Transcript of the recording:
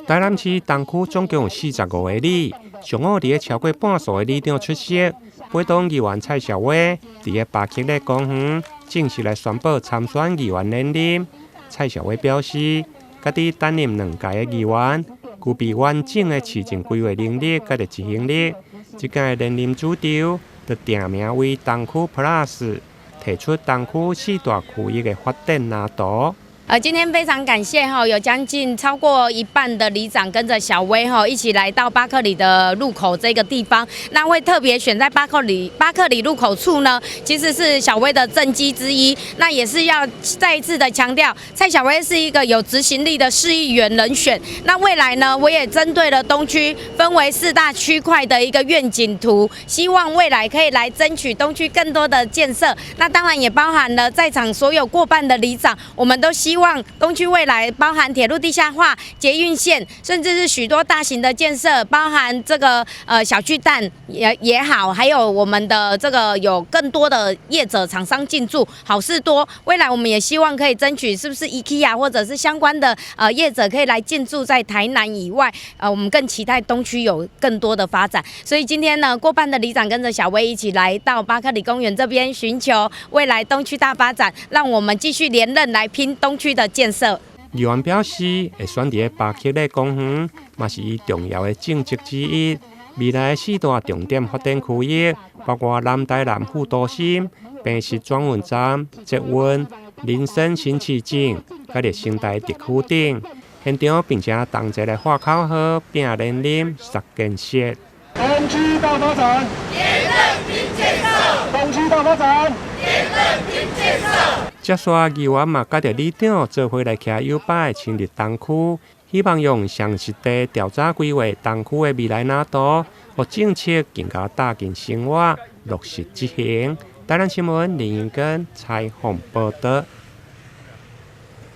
台南市东区总共有45个里，上午伫个超过半数的里长出席。北东议员蔡小伟伫个巴克勒公园正式来宣布参选议员连任。蔡小伟表示，家己担任2届的议员，具备完整的市政规划能力甲执行力。这届连任主张，就定名为东区 Plus， 提出东区4大区域的发展蓝图。今天非常感谢有将近超过一半的里长跟着小薇一起来到巴克里的入口这个地方。那会特别选在巴克里入口处呢，其实是小薇的政绩之一。那也是要再一次的强调，蔡小薇是一个有执行力的市议员人选。那未来呢，我也针对了东区分为4大区块的一个愿景图，希望未来可以来争取东区更多的建设。那当然也包含了在场所有过半的里长，我们都希望东区未来包含铁路地下化、捷运线，甚至是许多大型的建设，包含这个小巨蛋也好，还有我们的这个有更多的业者厂商进驻，好事多。未来我们也希望可以争取，是不是 IKEA 或者是相关的业者可以来进驻在台南以外，我们更期待东区有更多的发展。所以今天呢，过半的里长跟着小薇一起来到巴克里公园这边，寻求未来东区大发展，让我们继续连任来拼东区的建设。议员表示，会选伫巴克勒公园，嘛是伊重要的政绩之一。未来4大重点发展区域，包括南台南副都心、平实转运站、捷运、林森新市镇、甲热新台特区等。现场并且同齐来喊口号，拼连任、杀建设。东区大发展，连任拼建设。东区大发展，连任拼建设。接续议员嘛，甲着里长做伙来徛优摆清理东区，希望用详实地调查规划东区的未来蓝图，和政策更加打进生活，落实执行。台南新闻林英根采访报道。